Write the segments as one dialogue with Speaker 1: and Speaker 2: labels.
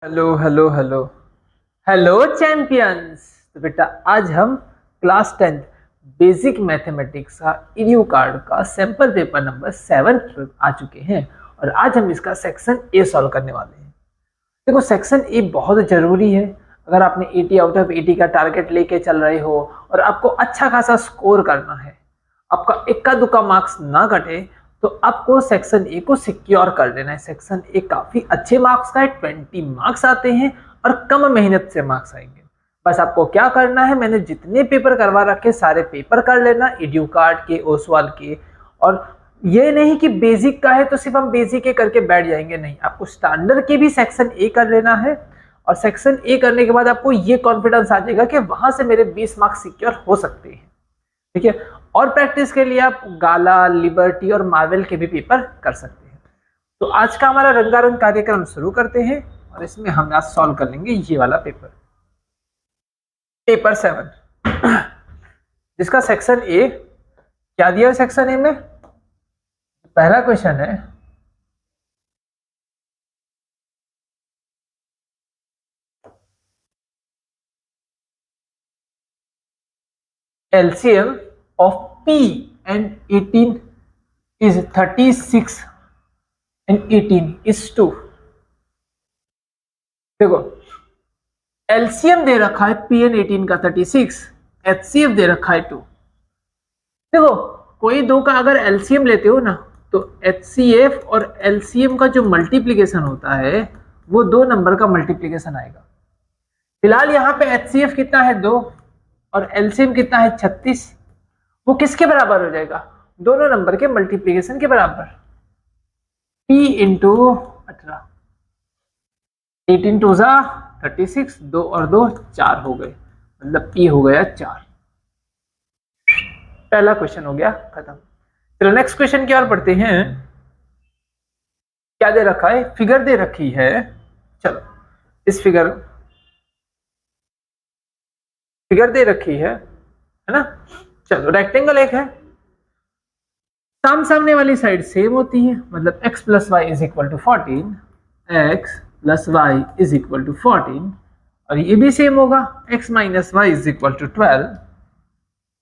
Speaker 1: Hello hello hello hello champions. तो बेटा आज हम क्लास 10 बेसिक मैथमेटिक्स का ईडीयू कार्ड का सैंपल पेपर नंबर 7 पर आ चुके हैं और आज हम इसका सेक्शन ए सॉल्व करने वाले हैं। देखो सेक्शन ए बहुत जरूरी है। अगर आपने 80 आउट ऑफ 80 का टारगेट लेके चल रहे हो और आपको अच्छा खासा स्कोर करना है, आपका इक्का दुक्का मार्क्स ना घटे, तो आपको सेक्शन ए को सिक्योर कर लेना है। सेक्शन ए काफी अच्छे मार्क्स का है, 20 मार्क्स आते हैं और कम मेहनत से मार्क्स आएंगे। बस आपको क्या करना है, मैंने जितने पेपर करवा रखे सारे पेपर कर लेना, ईडीयू कार्ड के, ओसवाल के। और ये नहीं कि बेसिक का है तो सिर्फ हम बेसिक के करके बैठ जाएंगे, नहीं, आपको स्टैंडर्ड के भी सेक्शन ए कर लेना है। और सेक्शन ए करने के बाद आपको ये कॉन्फिडेंस आ जाएगा कि वहां से मेरे 20 मार्क्स सिक्योर हो सकते हैं। ठीक है। और प्रैक्टिस के लिए आप गाला, लिबर्टी और मार्वल के भी पेपर कर सकते हैं। तो आज का हमारा रंगारंग कार्यक्रम शुरू करते हैं और इसमें हम आज सॉल्व कर लेंगे ये वाला पेपर, पेपर 7, जिसका सेक्शन ए क्या दिया है। सेक्शन ए में पहला क्वेश्चन है, LCM of P and 18 is 36 and 18 is 2। देखो एलसीएम दे रखा है PN18 का 36, HCF दे रखा है 2। देखो कोई दो का अगर एलसीएम लेते हो ना तो HCF और एलसीएम का जो मल्टीप्लीकेशन होता है वो 2 नंबर का मल्टीप्लीकेशन आएगा। फिलहाल यहाँ पे HCF कितना है 2 और एलसीएम कितना है 36, वो किसके बराबर हो जाएगा, दोनों नंबर के मल्टीप्लीकेशन के बराबर। P इंटू 18, 18 टू 36, 2 और 2 4 हो गए, मतलब P हो गया 4। पहला क्वेश्चन हो गया खत्म। चलो नेक्स्ट क्वेश्चन की ओर बढ़ते हैं। क्या दे रखा है, फिगर दे रखी है। चलो इस फिगर दे रखी है ना। चलो रेक्टेंगल एक है, सामने वाली साइड सेम होती है, मतलब x plus Y is equal to 14, x plus Y is equal to 14, और ये भी सेम होगा, x minus Y is equal to 12,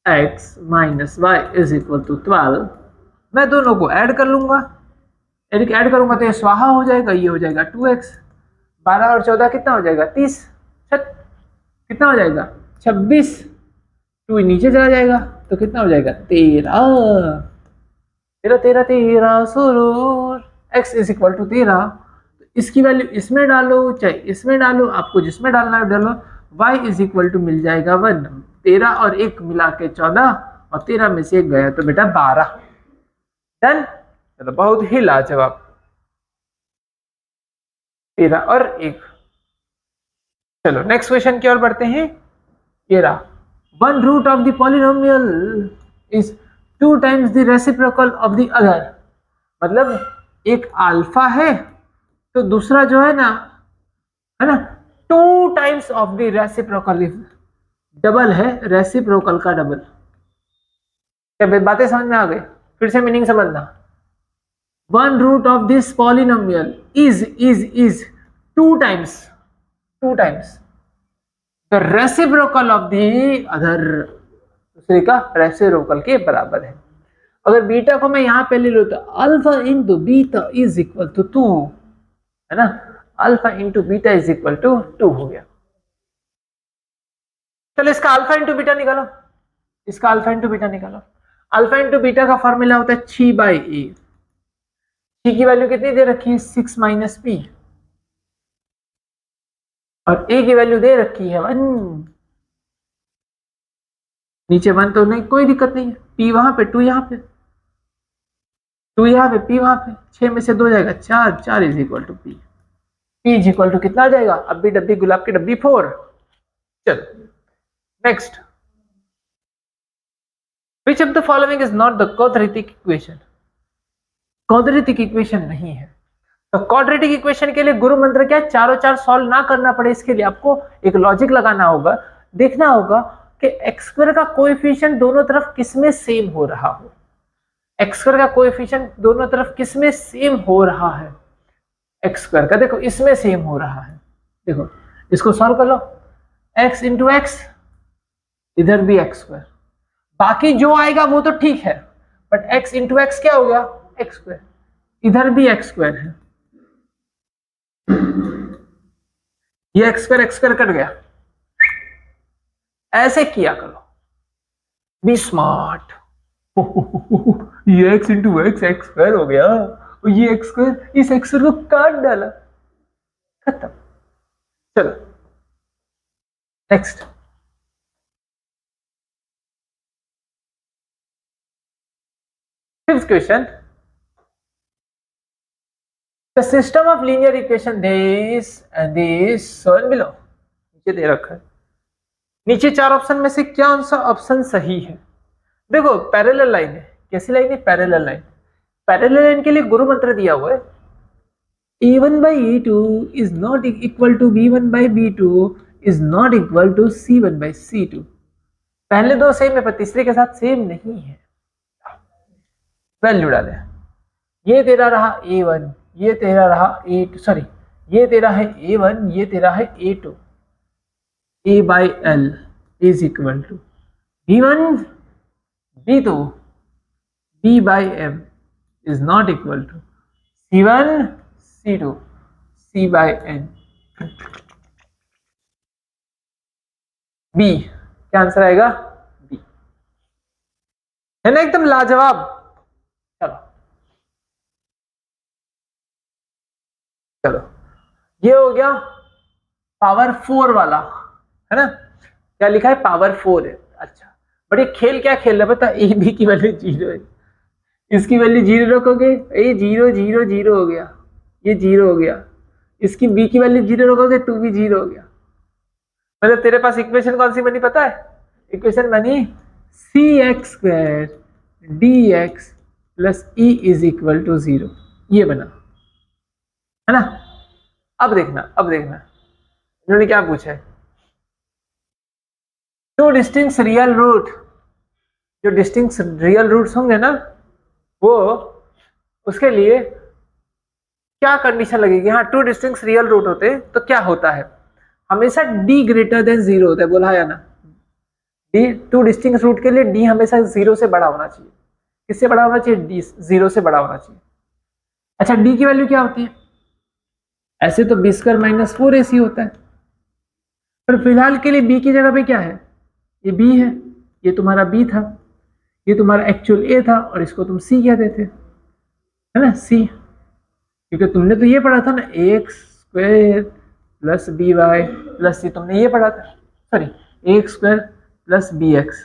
Speaker 1: x minus Y is equal to 12। मैं दोनों को ऐड कर लूंगा, ऐड करूंगा तो ये स्वाहा हो जाएगा, ये हो जाएगा 2x, 12 और 14 कितना हो जाएगा 30, कितना हो जाएगा 26, 2 नीचे चला जाएगा तो कितना हो जाएगा 13, 13 13 सुरूर, x इज इक्वल टू 13। इसकी वैल्यू इसमें डालो चाहे इसमें डालो, आपको जिसमें डालना है डालो। y इज इक्वल टू मिल जाएगा 1, 13 और 1 मिला के 14, और 13 में से 1 गया तो बेटा 12। डन। चलो बहुत ही लाजवाब, 13 और 1। चलो नेक्स्ट क्वेश्चन की ओर बढ़ते हैं। ये रहा, 1 root of the polynomial is 2 times the reciprocal of the other. मतलब एक अल्फा है तो दूसरा जो है ना 2 times of the reciprocal, double है रेसिप्रोकल का डबल। क्या बातें समझ में आ गई, फिर से मीनिंग समझना। 1 root of this polynomial is 2 times the reciprocal of the other, दूसरे का रेसिप्रोकल के बराबर है। अगर बीटा को मैं यहां पे ले लूं तो alpha into beta is equal to 2, है ना, alpha into beta is equal to 2 हो गया। चलो इसका अल्फा इंटू बीटा निकालो, इसका अल्फा इंटू बीटा निकालो। अल्फा इंटू बीटा का फॉर्मूला होता है 6/a। ची की वैल्यू कितनी दे रखी है 6 माइनस पी, और a की वैल्यू दे रखी है 1, नीचे 1 तो नहीं, कोई दिक्कत नहीं है, p वहां पे 2 यहाँ पे, 2 यहाँ पे p वहां पे, 6 में से 2 जाएगा 4, 4 is equal to p, p is equal to कितना आ जाएगा, अब्बी डब्बी गुलाब की डब्बी 4। चलो next, which of the following is not the quadratic equation। quadratic equation नहीं है, तो quadratic equation के लिए गुरु मंत्र क्या है, चारों चार सॉल्व ना करना पड़े, इसके लिए आपको एक लॉजिक लगाना होगा, देखना होगा कि एक्स स्क्वायर का कोएफिशिएंट दोनों तरफ किसमें सेम हो रहा हो, एक्स स्क्वायर का कोएफिशिएंट दोनों तरफ किसमें सेम हो रहा है, एक्स स्क्वायर का देखो इसमें सेम हो रहा है, देखो इसको सॉल्व कर लो, x इंटू एक्स, इधर भी एक्स स्क्वायर, बाकी जो आएगा वो तो ठीक है, बट x इंटू एक्स क्या हो गया, एक्स स्क्वायर, इधर भी एक्स स्क्वायर है, ये एक्स स्क्वायर कट गया, ऐसे किया करो, बी स्मार्ट। ये x into x x square हो गया, और ये एक्स स्क्वायर इस एक्स स्क्वायर को काट डाला, खत्म। चलो next, fifth question, the system of linear equation this and this shown below, नीचे दे रखा है, नीचे चार ऑप्शन में से क्या सा ऑप्शन सही है। देखो पैरेलल लाइन है, कैसी लाइन है, पैरेलल लाइन, पैरेलल लाइन के लिए गुरु मंत्र दिया हुआ है, a1 by a2 is not equal to b1 by b2 is not equal to c1 by c2, पहले दो सेम है पर तीसरे के साथ सेम नहीं है, वैल्यू डाले, ये तेरा रहा a1, ये तेरा रहा a2, सॉरी ये तेरा है a1, ये तेरा है a2, a by l is equal to b1 b2, b by m is not equal to c1 c2 c by n, B क्या आंसर आएगा, बी है ना, एकदम लाजवाब। चलो चलो ये हो गया पावर 4 वाला, है ना, क्या लिखा है, पावर 4 है। अच्छा बट ये खेल क्या खेल रहा है पता, ए बी की वैल्यू 0 है, इसकी वैल्यू 0 रखोगे, ये 0 0 0 हो गया, ये 0 हो गया, इसकी बी की वैल्यू 0 रखोगे, टू भी 0 हो गया, मतलब तेरे पास इक्वेशन कौन सी बनी पता है, इक्वेशन बनी c x square d x plus e is equal to 0, ये बना, है ना। अब देखना, अब देखना इन्होंने क्या पूछा है, टू डिस्टिंक्ट रियल रूट, जो डिस्टिंक्ट रियल रूट्स होंगे ना, वो उसके लिए क्या कंडीशन लगेगी, हाँ टू डिस्टिंक्ट रियल रूट होते तो क्या होता है, हमेशा d ग्रेटर देन 0 होता है, बोला है ना, d टू डिस्टिंक्ट रूट के लिए d हमेशा 0 से बड़ा होना चाहिए, किससे बड़ा होना चाहिए, d 0 से बड़ा होना चाहिए। अच्छा d की वैल्यू क्या होती है, ऐसे तो बी स्क्वायर माइनस 4 ac होता है, पर फिलहाल के लिए b की जगह पे क्या है, ये b है, ये तुम्हारा b था, ये तुम्हारा एक्चुअल a था, और इसको तुम c कहते थे, है ना, c, क्योंकि तुमने तो ये पढ़ा था ना, x square plus b y plus c, तुमने ये पढ़ा था, sorry x square plus b x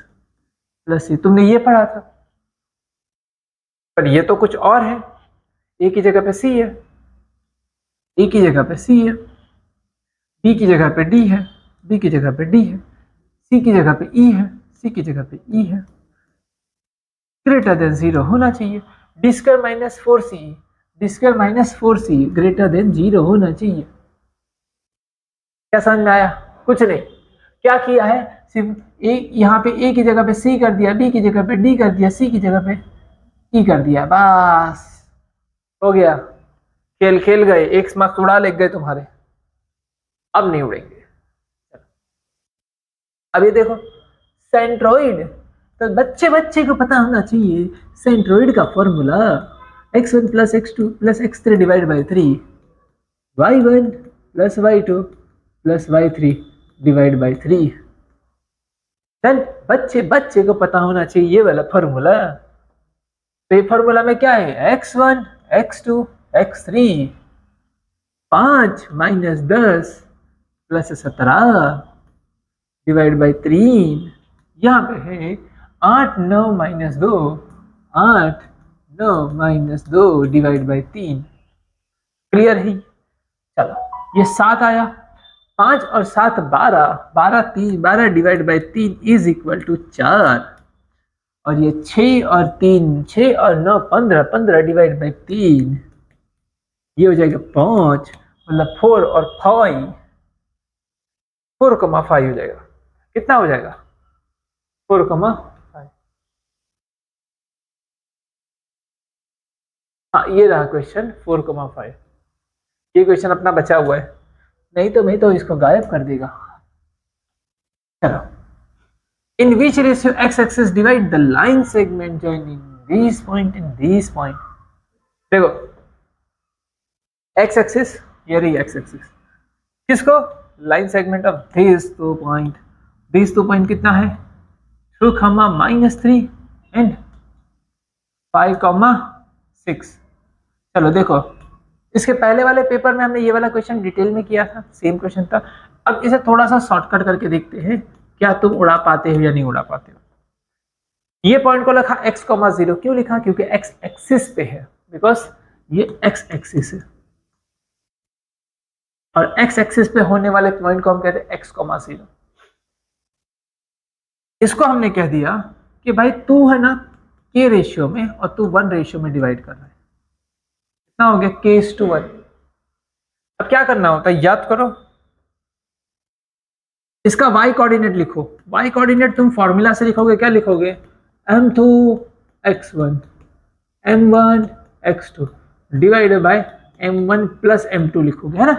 Speaker 1: plus c, तुमने ये पढ़ा था, पर ये तो कुछ और है, ए की जगह पे सी है, ए की जगह पे सी है, बी की जगह पे डी है, बी की जगह पे डी है, सी की जगह पे ई है, सी की जगह पे ई है, ग्रेटर देन 0 होना चाहिए, D square minus 4c, D square minus 4c greater than 0 होना चाहिए। क्या समझ में आया, कुछ नहीं, क्या किया है, सिर्फ ए, यहाँ पे ए की जगह पे सी कर दिया, बी की जगह पे डी कर दिया, सी की जगह पे ई कर दिया, बस हो गया, खेल खेल गए, एक मार्क्स उड़ा ले गए तुम्हारे, अब नहीं उड़ेंगे। अब ये देखो सेंट्रोइड, तो बच्चे बच्चे को पता होना चाहिए सेंट्रोइड का formula x1 plus x2 plus x3 divide by 3, y1 plus y2 plus y3 divide by 3, then बच्चे बच्चे को पता होना चाहिए ये वाला फॉर्मूला, तो ये फॉर्मूला में क्या है, x1 x2 x3, 5 minus 10 plus 17 divide by 3, यहाँ पे है 8 9 minus 2, 8 9 minus 2 divide by 3, clear है। चलो ये 7 आया, 5 और 7 12, 12 divide by 3 is equal to 4, और ये 6 और 3 6 और 9 15, 15 डिवाइड बाई 3, ये हो जाएगा 5, मतलब 4 और 5, 4,5 हो जाएगा, कितना हो जाएगा, 4,5। हाँ ये रहा क्वेश्चन 4,5, ये क्वेश्चन अपना बचा हुआ है, नहीं तो इसको गायब कर देगा। चलो, in which ratio x axis divide the line segment joining this point in this point. देखो एक्स एक्सिस, ये रही एक्स एक्सिस, किसको? Line segment of this two point कितना है? 2, -3 एंड 5, 6। चलो देखो, इसके पहले वाले पेपर में हमने ये वाला क्वेश्चन डिटेल में किया था, सेम क्वेश्चन था। अब इसे थोड़ा सा शॉर्टकट करके देखते हैं, क्या तुम उड़ा पाते हो या नहीं उड़ा पाते हो। ये पॉइंट को लिखा x,0, क्यों लिखा? क्योंकि x एक्सिस पे है, बिकॉज ये x एक्सिस है, और x एक्सिस पे होने वाले पॉइंट को हम कहते हैं x,0। इसको हमने कह दिया कि भाई तू है ना k रेशियो में और तू 1 रेशियो में डिवाइड कर रहा है। कितना हो गया? k:1। अब क्या करना होता है, याद करो, इसका y कोऑर्डिनेट लिखो। y कोऑर्डिनेट तुम फॉर्मूला से लिखोगे, क्या लिखोगे? m2 x1 m1 x2 divided by m1 plus m2 लिखोगे, है ना।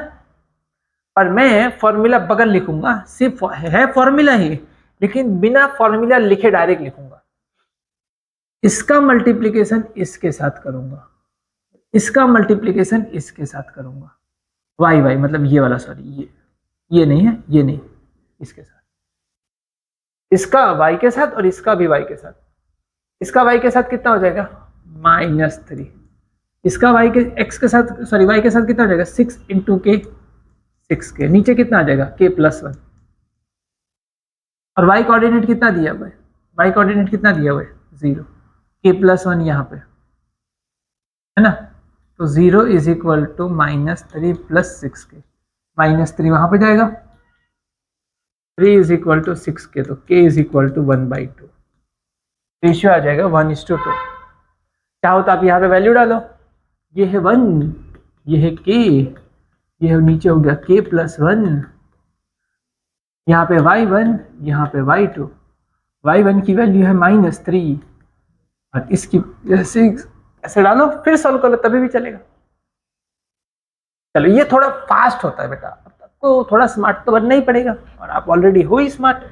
Speaker 1: पर मैं फॉर्मूला बगल लिखूंगा, सिर्फ है फॉर्मूला ही, लेकिन बिना फॉर्मूला लिखे डायरेक्ट लिखूंगा। इसका मल्टीप्लिकेशन इसके साथ करूंगा, इसका मल्टीप्लिकेशन इसके साथ करूंगा, वाई वाई मतलब ये वाला, सॉरी ये नहीं है, ये नहीं, इसके साथ, इसका वाई के साथ और इसका भी वाई के साथ। इसका वाई के साथ कितना हो जाएगा? -3। इसका वाई के एक्स के साथ, सॉरी वाई के साथ कितना हो जाएगा? 6 इंटू के, 6 के नीचे कितना आ जाएगा? k+1। और वाई कोऑर्डिनेट कितना दिया हुआ है? वाई कोऑर्डिनेट कितना दिया हुआ है? 0। k+1 यहाँ पे है ना, तो 0 is equal to -3 plus 6k। -3 वहां पे जाएगा, 3 इज इक्वल टू 6k, तो k is equal to 1/2। Ratio आ जाएगा 1:2। चाहो तो आप यहाँ पे वैल्यू डालो, ये है 1, ये है k, ये है नीचे हो गया k+1, यहाँ पे y1, यहाँ पे y2। y1 की वैल्यू है -3 और इसकी जैसे ऐसे डालो, फिर सॉल्व कर लो, तभी भी चलेगा। चलो, ये थोड़ा फास्ट होता है बेटा, आपको थोड़ा स्मार्ट तो बनना ही पड़ेगा, और आप ऑलरेडी हो ही स्मार्ट,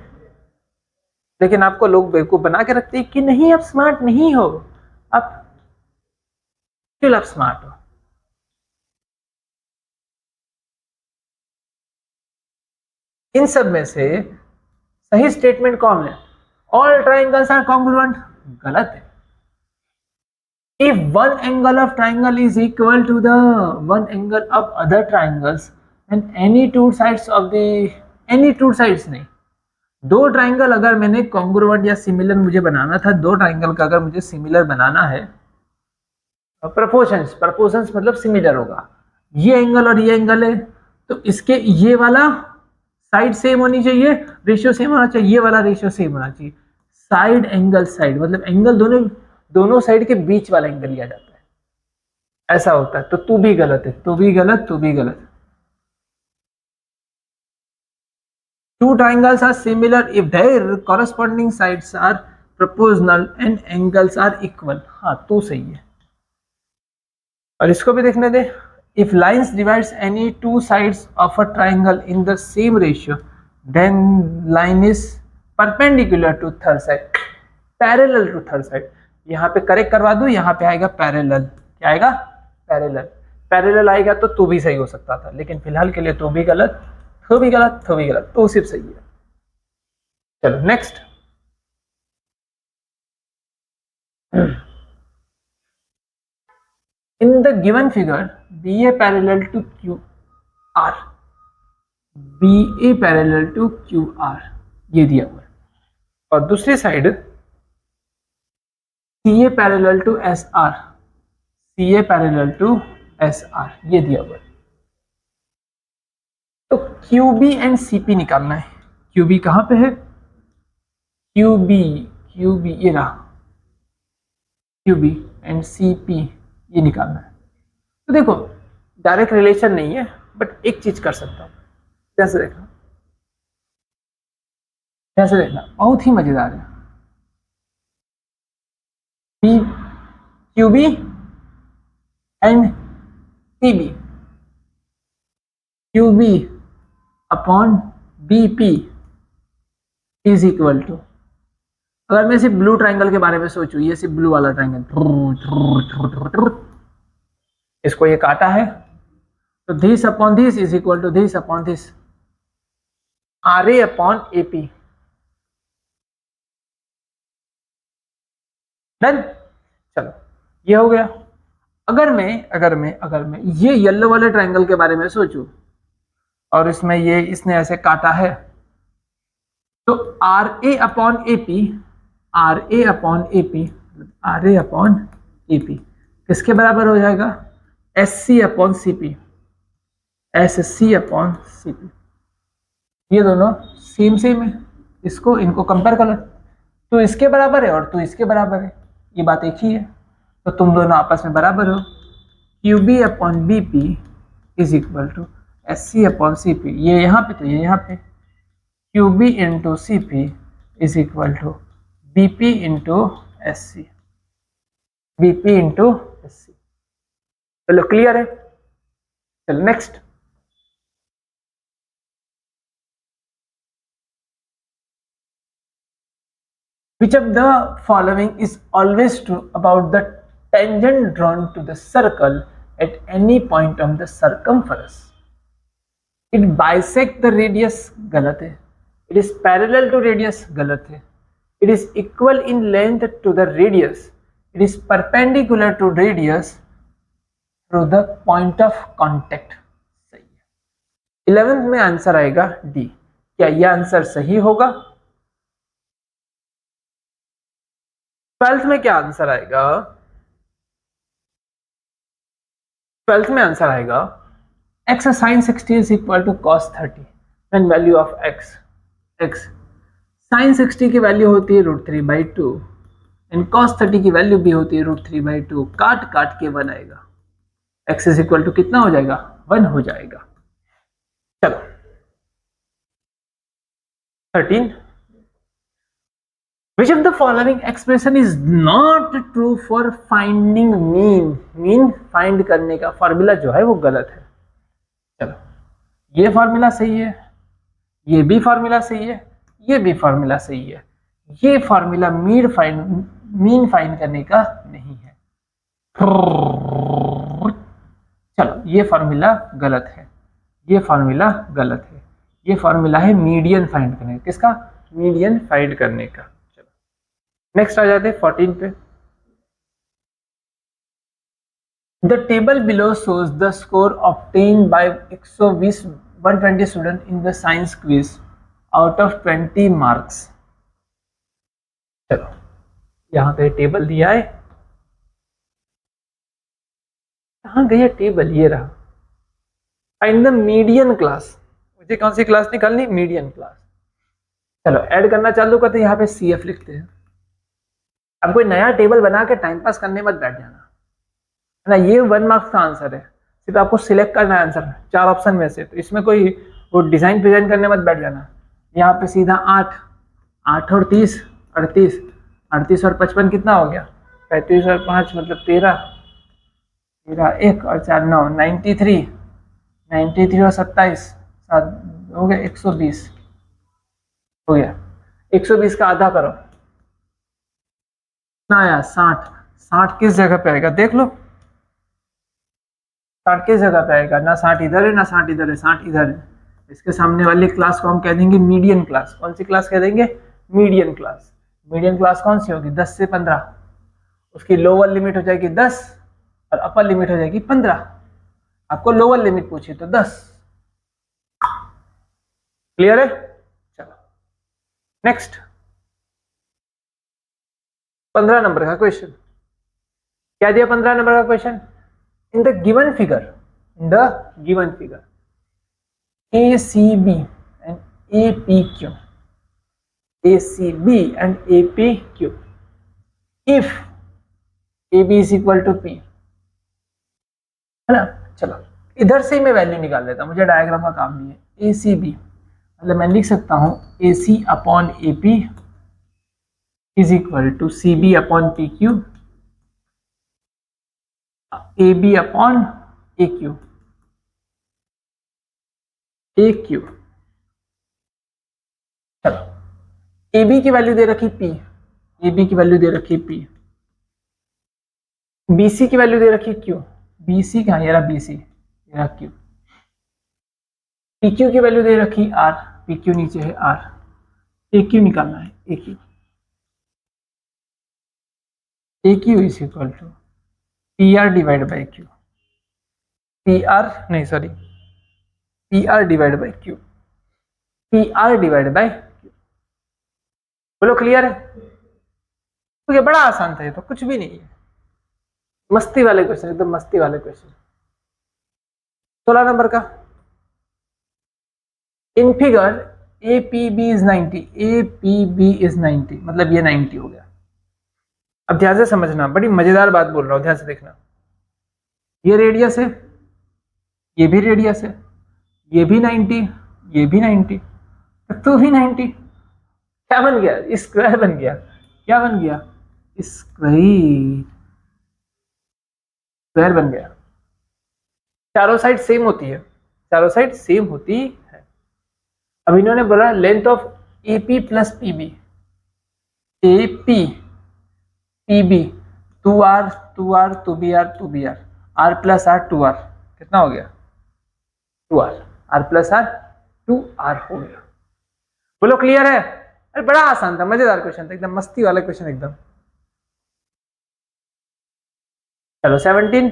Speaker 1: लेकिन आपको लोग बेवकूफ बना के रखते हैं कि नहीं आप स्मार्ट नहीं हो, आप फिर आप स्मार्ट हो। इन सब में से सही स्टेटमेंट कौन है? ऑल ट्राइंगल्स आर कॉन्ग्रुएंट, गलत है। If one angle of triangle is equal to the one angle of other triangles, then any two sides नहीं, दो ट्राइंगल अगर मैंने कॉन्ग्रुएंट या सिमिलर मुझे बनाना था, दो ट्राइंगल का अगर मुझे सिमिलर बनाना है, प्रपोर्शंस मतलब सिमिलर होगा, ये एंगल और ये एंगल है, तो इसके ये वाला साइड सेम होनी चाहिए, रेशियो सेम होना चाहिए, ये वाला रेशियो सेम होना चाहिए। साइड एंगल साइड मतलब एंगल दोनों साइड के बीच वाला एंगल लिया जाता है, ऐसा होता है। तो तू भी गलत है, तू भी गलत, तू भी गलत। Two triangles are similar if their corresponding sides are proportional and angles are equal. हाँ, तू सही है। और इसको भी देखने दे, if lines divides any two sides of a triangle in the same ratio, then line is perpendicular to third side, parallel to third side। यहाँ पे करेक्ट करवा दूं, यहाँ पे आएगा पैरेलल। क्या आएगा? पैरेलल। पैरेलल आएगा तो तू भी सही हो सकता था, लेकिन फिलहाल के लिए तू भी गलत, तू भी गलत, तू भी गलत, तो सिर्फ सही है। चलो next. In the given figure, BA parallel to QR, BA parallel to QR ये दिया हुआ है, और दूसरी side CA parallel to SR, CA parallel to SR ये दिया हुआ है। तो QB एंड CP निकालना है। QB कहां पे है? QB ये रहा, QB एंड CP ये निकालना है। तो देखो, डायरेक्ट रिलेशन नहीं है, बट एक चीज कर सकता हूं। कैसे देखना, कैसे देखना, बहुत ही मजेदार है। QB and CB, QB upon B P is equal to, अगर मैं सिर्फ ब्लू ट्राइंगल के बारे में सोचूं, ये सिर्फ ब्लू वाला ट्राइंगल, इसको ये काटा है, तो this upon this is equal to this upon this, R A upon A P. Done. चलो ये हो गया। अगर मैं ये येलो वाले ट्राइंगल के बारे में सोचूं और इसमें ये इसने ऐसे काटा है, तो R A upon A P, R A upon A P, R A upon A P किसके बराबर हो जाएगा? S C upon C P, S C upon C P. ये दोनों सेम सेम है, इसको इनको कंपेयर कर लो, तू इसके बराबर है और तू इसके बराबर है, ये बात एक ही है, तो तुम दोनों आपस में बराबर हो। Q B upon B P is equal to S C upon C P, ये यहाँ पे तो ये यहाँ पे, Q B into C P is equal to B P into S C, B P into S C. चलो clear है। चलो next, which of the following is always true about the tangent drawn to the circle at any point of the circumference? It bisects the radius, गलत है। It is parallel to radius, गलत है। It is equal in length to the radius. It is perpendicular to radius through the point of contact. सही है। 11th में answer आएगा D. क्या यह आंसर सही होगा? 12th में क्या आंसर आएगा? 12th में आंसर आएगा x sin 60 is equal to cos 30 when value of x sin 60 की वैल्यू होती है √3/2 एंड cos 30 की वैल्यू भी होती है √3/2। काट काट के 1 आएगा, x इज इक्वल टू कितना हो जाएगा? 1 हो जाएगा। चलो 13, which of the following expression is not true for finding mean? Mean find करने का फॉर्मूला जो है वो गलत है। चलो ये फॉर्मूला सही है, ये भी फॉर्मूला सही है, ये भी फॉर्मूला सही है। ये फॉर्मूला मीन फाइंड करने का नहीं है। चलो ये फॉर्मूला गलत है, ये फॉर्मूला गलत है। ये फॉर्मूला है मीडियन फाइंड करने का। किसका? मीडियन फाइंड करने का। नेक्स्ट आ जाते हैं 14 पे। The table below shows the score obtained by 120 student in the science quiz out of 20 marks. चलो यहाँ पे टेबल दिया है, कहाँ गया टेबल? ये रहा। Find the median class. मुझे कौन सी क्लास निकालनी? Median class. चलो ऐड करना चालू करते हैं, यहाँ पे CF लिखते हैं। अब कोई नया टेबल बना के टाइम पास करने मत बैठ जाना, है ना। ये 1 मार्क्स का आंसर है, सिर्फ आपको सिलेक्ट करना है आंसर 4 ऑप्शन में से, तो इसमें कोई वो डिजाइन प्रेजेंट करने मत बैठ जाना। यहाँ पे सीधा 8 और 30 38, 38 और 55 कितना हो गया? 35 और 5 मतलब 13, 1 और 4 9, 93 और 27 7 हो गया 120 हो गया। 120 का आधा करो, आया 60 किस जगह पे आएगा? देख लो 60 किस जगह पे आएगा? ना 60 इधर है ना 60 इधर है, 60 इधर है। इसके सामने वाली क्लास को हम कह देंगे मीडियन क्लास। कौन सी क्लास कह देंगे? Median class. मीडियन क्लास कौन सी होगी? 10 से 15। उसकी लोअर लिमिट हो जाएगी 10 और अपर लिमिट हो जाएगी 15। आपको लोअर लिमिट पूछी तो 10। क्लियर है? चलो नेक्स्ट 15 नंबर का क्वेश्चन। क्या दिया 15 नंबर का question? In the given figure, ACB and APQ, ACB and APQ, if AB is equal to P, है ना। चलो इधर से ही मैं वैल्यू निकाल लेता हूं, मुझे डायग्राम का काम नहीं है। ACB मतलब मैं लिख सकता हूं AC upon AP is equal to CB upon PQ, AB upon AQ, चलो ए बी की वैल्यू दे रखी पी, ए बी की वैल्यू दे रखी पी, बी सी की वैल्यू दे रखी क्यू, बी सी कहाँ, ये रहा बी सी, ये रहा क्यू, पी क्यू की वैल्यू दे रखी आर, पी क्यू नीचे है आर, ए क्यू निकालना है, A Q, A Q is equal to P R divide by Q, P R नहीं sorry P R divide by Q, P R divide by Q. बोलो clear है? तो ये बड़ा आसान था, ये तो कुछ भी नहीं है, मस्ती वाले क्वेश्चन, एकदम मस्ती वाले क्वेश्चन। 16 नंबर का, in figure A P B is 90, A P B is 90, मतलब ये 90 हो गया। अब ध्यान से समझना, बड़ी मजेदार बात बोल रहा हूं, ध्यान से देखना। ये रेडियस है, ये भी रेडियस है, ये भी 90, ये भी 90, तो भी 90, क्या बन गया? स्क्वायर बन गया। क्या बन गया? स्क्वायर, स्क्वायर बन गया। चारों साइड सेम होती है, चारों साइड सेम होती है। अब इन्होंने बोला length of AP plus PB, AP PB, 2r 2r 2br 2br, r plus R 2r, कितना हो गया? 2r, r plus R 2r हो गया। बोलो क्लियर है? अरे बड़ा आसान था, मजेदार क्वेश्चन था, एकदम मस्ती वाला क्वेश्चन एकदम। चलो 17,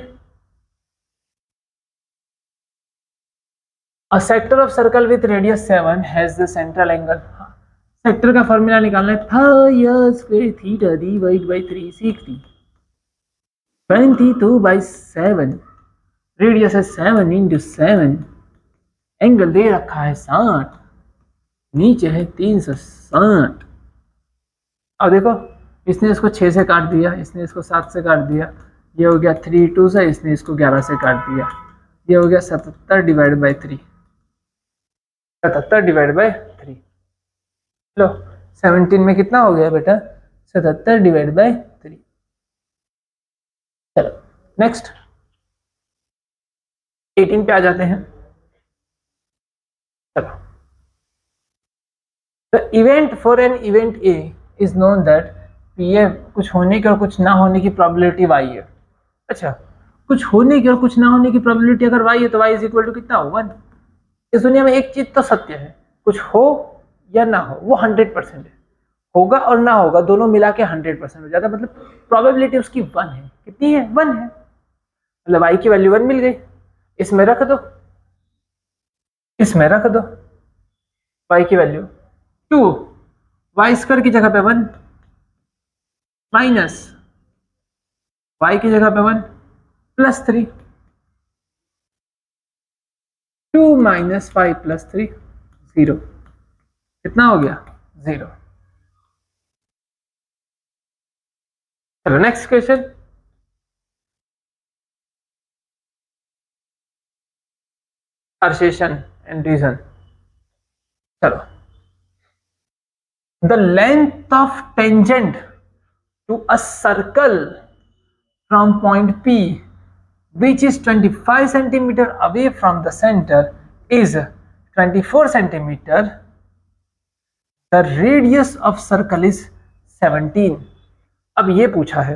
Speaker 1: A sector of circle with radius 7 has the central angle। Sector का फॉर्मूला निकालना है, था square theta divide by 360, sin theta by 7, radius है 7 इंटू 7, एंगल दे रखा है 60, नीचे है 360। अब देखो, इसने इसको 6 से काट दिया, इसने इसको 7 से काट दिया, ये हो गया 3 2 से, इसने इसको 11 से काट दिया, ये हो गया 77 डिवाइड बाय 3, 77 डिवाइड बाय 3। लो 17 में कितना हो गया बेटा? 77 डिवाइड बाय 3। चलो नेक्स्ट 18 पे आ जाते हैं। चलो, the event for an event A is known that P A, कुछ होने की और कुछ ना होने की प्रोबेबिलिटी वाई है। अच्छा, कुछ होने की और कुछ ना होने की प्रोबेबिलिटी अगर वाई है तो वाई इज इक्वल टू कितना हो? 1। इस दुनिया में एक चीज तो सत्य है, कुछ हो या ना हो वो 100% है, होगा और ना होगा दोनों मिला के 100% हो जाता है, मतलब प्रोबेबिलिटी उसकी 1 है। कितनी है? 1 है, मतलब आई की वैल्यू 1 मिल गई। इसमें रख दो, इसमें रख दो वाई की वैल्यू 2, वाई स्क्वायर की जगह पे 1 माइनस वाई की जगह पे 1 प्लस 3, 2 माइनस 5 प्लस 3 0, कितना हो गया? 0। चलो next question, assertion and reason। चलो, the length of tangent to a circle from point P which is 25 centimeter away from the center is 24 centimeter, the radius of circle is 17। अब ये पूछा है,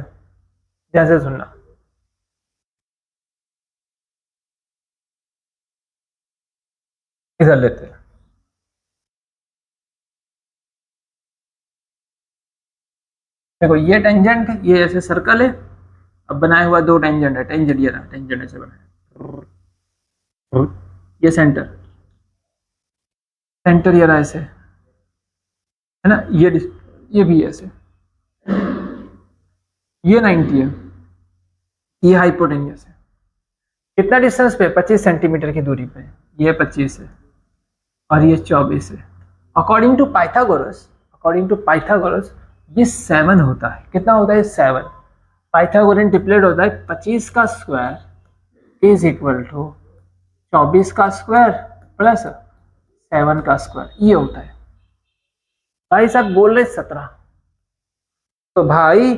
Speaker 1: ध्यान से सुनना, इधर लेते हैं। देखो ये टेंजेंट, ये ऐसे सर्कल है, अब बनाया हुआ 2 टेंजेंट है, टेंजेंट ये रहा, टेंजेंट ऐसे बनाया, ये सेंटर, सेंटर ये रहा ऐसे, है ना, ये भी ऐसे, ये 90 है, ये हाइपोटेन्यूस है। कितना डिस्टेंस पे? 25 सेंटीमीटर की दूरी पे, ये 25 है और ये 24 है। According to Pythagoras, according to Pythagoras ये 7 होता है। कितना होता है? 7। पाइथागोरियन ट्रिपलेट होता है 25 का स्क्वायर इज इक्वल टू 24 का स्क्वायर प्लस 7 का स्क्वायर, ये होता है। भाई साहब बोल रहे 17, तो भाई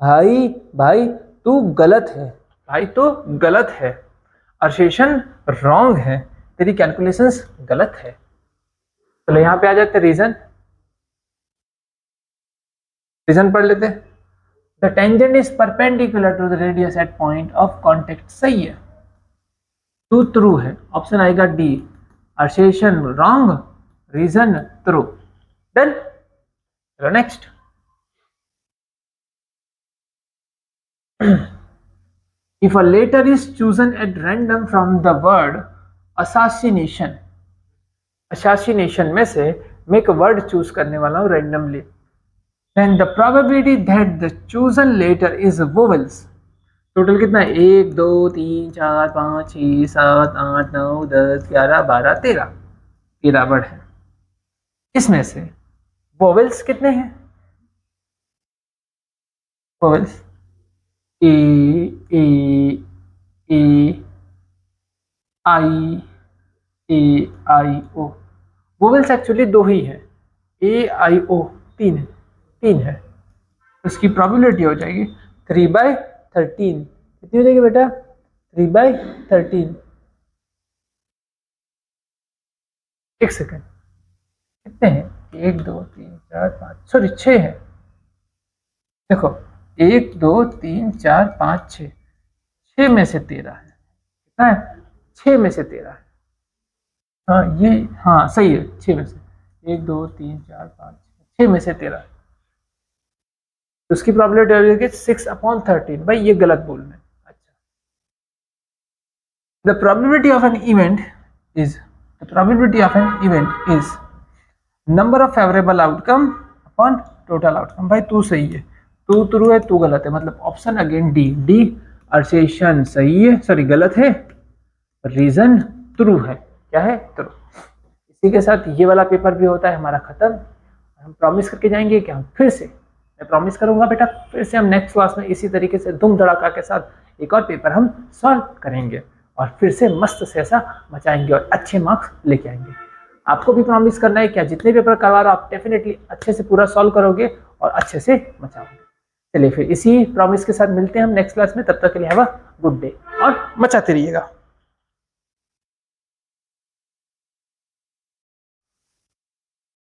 Speaker 1: भाई भाई तू गलत है, भाई तो गलत है, असर्शन रॉन्ग है, तेरी कैलकुलेशंस गलत है। चलो यहाँ पे आ जाते रीजन। रीजन पढ़ लेते हैं। The tangent is perpendicular to the radius at point of contact, सही है, टू ट्रू है, ऑप्शन आएगा D. Assertion wrong, reason true. Done, चलो next. If a letter is chosen at random from the word assassination, assassination में से मैं एक word choose करने वाला हूँ randomly, then the probability that the chosen letter is vowels, total कितना है, 1 2 3 4 5 6 7 8 9 10 11 12 13 वर्ड है। इसमें से वोवेल्स कितने हैं? वोवेल्स ए ए ए आई ए आई ओ, वोवेल्स एक्चुअली 2 ही है, ए आई ओ 3 है, उसकी प्रोबेबिलिटी हो जाएगी 3/13। कितनी हो जाएगी बेटा? 3/13। एक सेकेंड, कितने हैं? 1 2 3 4 5, सॉरी 6 है। देखो 1 2 3 4 5 6, 6 में से 13 है। कितना है? 6 में से 13 है। हाँ ये, हाँ सही है, 6 में से 1 2 3 4 5 6 में से 13, तो उसकी प्रॉबिलिटी हो जाएगी 6/13। भाई ये गलत बोलना है। अच्छा, the probability of an event is, the probability of an event is number of favourable outcome upon total outcome. भाई तू सही है, तू ट्रू है, तू गलत है, मतलब option again D. D assertion सही है, सॉरी गलत है, रीजन ट्रू है। क्या है? ट्रू। इसी के साथ ये वाला पेपर भी होता है हमारा खत्म। हम प्रॉमिस करके जाएंगे कि हम फिर से, मैं प्रॉमिस करूंगा बेटा, फिर से हम नेक्स्ट क्लास में इसी तरीके से धूम धड़ाका के साथ एक और पेपर हम सॉल्व करेंगे और फिर से मस्त से ऐसा मचाएंगे और अच्छे मार्क्स लेके आएंगे। आपको भी प्रॉमिस करना है कि जितने पेपर करवा रहा आप डेफिनेटली अच्छे से पूरा सॉल्व करोगे और अच्छे से मचाओगे। चलिए फिर इसी प्रॉमिस के साथ मिलते हैं हम नेक्स्ट क्लास में। तब तक के लिए हैव अ गुड डे और मचाते रहिएगा।